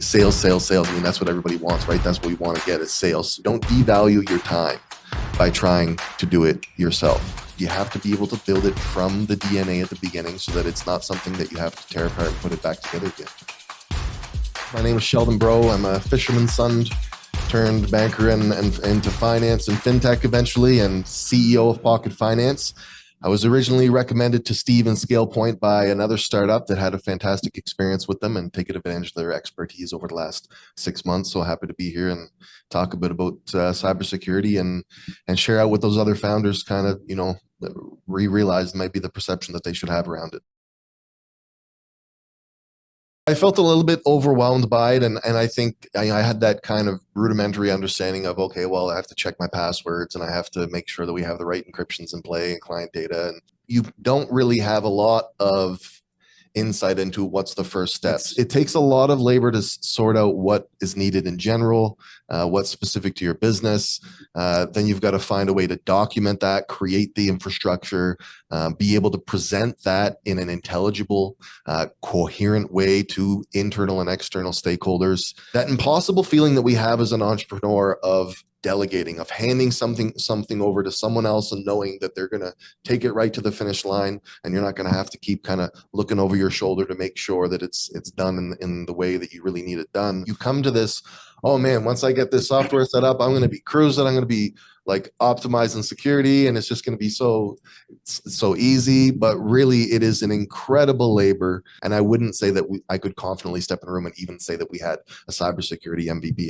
Sales, sales, sales. I mean, that's what everybody wants, right? That's what we want to get is sales. Don't devalue your time by trying to do it yourself. You have to be able to build it from the DNA at the beginning so that it's not something that you have to tear apart and put it back together again. My name is Sheldon, bro. I'm a fisherman's son turned banker and into finance and fintech eventually, and CEO of Pocket Finance. I was originally recommended to Steve and ScalePoynt by another startup that had a fantastic experience with them and taken advantage of their expertise over the last 6 months. So happy to be here and talk a bit about cybersecurity and share out what those other founders kind of, realized might be the perception that they should have around it. I felt a little bit overwhelmed by it, and I think I had that kind of rudimentary understanding of, okay, well, I have to check my passwords and I have to make sure that we have the right encryptions in play and client data. And you don't really have a lot of insight into what's the first steps. It takes a lot of labor to sort out what is needed in general, what's specific to your business. Then you've got to find a way to document that, create the infrastructure, be able to present that in an intelligible, coherent way to internal and external stakeholders. That impossible feeling that we have as an entrepreneur of delegating, of handing something over to someone else and knowing that they're going to take it right to the finish line, and you're not going to have to keep kind of looking over your shoulder to make sure that it's done in the way that you really need it done. You come to this, oh man, once I get this software set up, I'm going to be cruising, I'm going to be like optimizing security, and it's just going to be so easy. But really, it is an incredible labor, and I wouldn't say that I could confidently step in a room and even say that we had a cybersecurity MVP.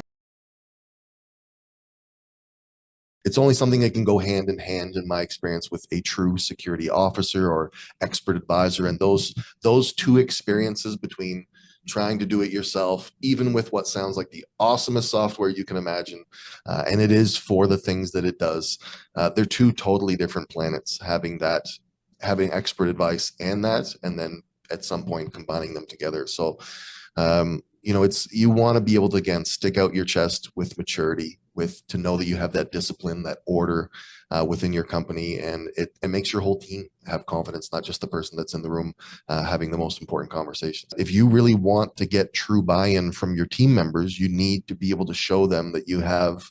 It's only something that can go hand in hand, in my experience, with a true security officer or expert advisor. And those two experiences between trying to do it yourself, even with what sounds like the awesomest software you can imagine, and it is for the things that it does, they're two totally different planets, having expert advice and then at some point combining them together. So, you want to be able to, again, stick out your chest with maturity, to know that you have that discipline, that order within your company, and it makes your whole team have confidence, not just the person that's in the room having the most important conversations. If you really want to get true buy-in from your team members, you need to be able to show them that you have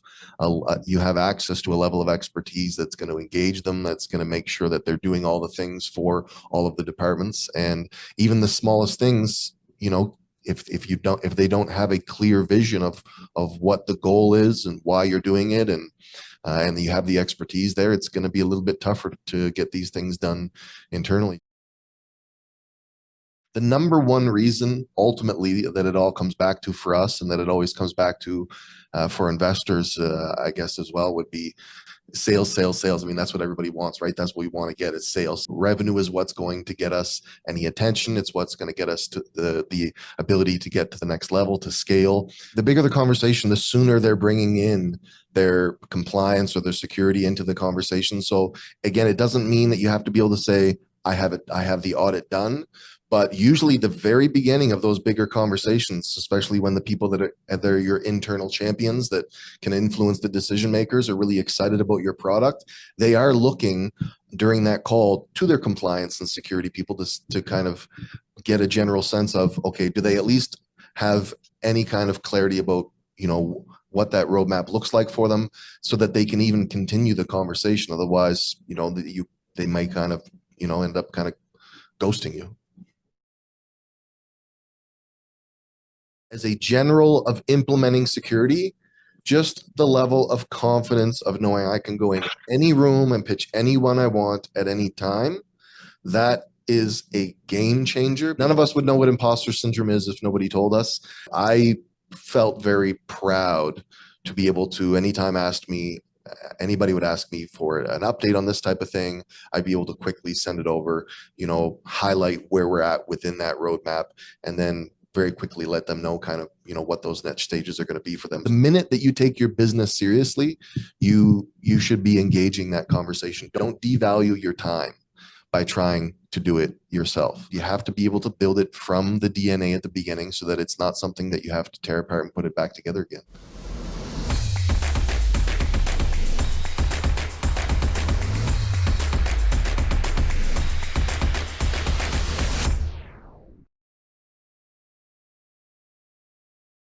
access to a level of expertise that's going to engage them, that's going to make sure that they're doing all the things for all of the departments, and even the smallest things, if they don't have a clear vision of what the goal is and why you're doing it, and you have the expertise there, it's going to be a little bit tougher to get these things done internally. The number one reason ultimately that it all comes back to for us, and that it always comes back to for investors, I guess as well, would be sales, sales, sales. I mean, that's what everybody wants, right? That's what we want to get is sales. Revenue is what's going to get us any attention. It's what's going to get us to the ability to get to the next level, to scale. The bigger the conversation, the sooner they're bringing in their compliance or their security into the conversation. So again, it doesn't mean that you have to be able to say, I have the audit done. But usually the very beginning of those bigger conversations, especially when the people that are your internal champions that can influence the decision makers are really excited about your product, they are looking during that call to their compliance and security people to kind of get a general sense of, okay, do they at least have any kind of clarity about, what that roadmap looks like for them, so that they can even continue the conversation. Otherwise, they might kind of, end up kind of ghosting you. As a general of implementing security, just the level of confidence of knowing I can go in any room and pitch anyone I want at any time, that is a game changer. None of us would know what imposter syndrome is if nobody told us. I felt very proud to be able to, anytime anybody would ask me for an update on this type of thing, I'd be able to quickly send it over, highlight where we're at within that roadmap, and then very quickly let them know kind of, what those next stages are going to be for them. The minute that you take your business seriously, you should be engaging that conversation. Don't devalue your time by trying to do it yourself. You have to be able to build it from the DNA at the beginning so that it's not something that you have to tear apart and put it back together again.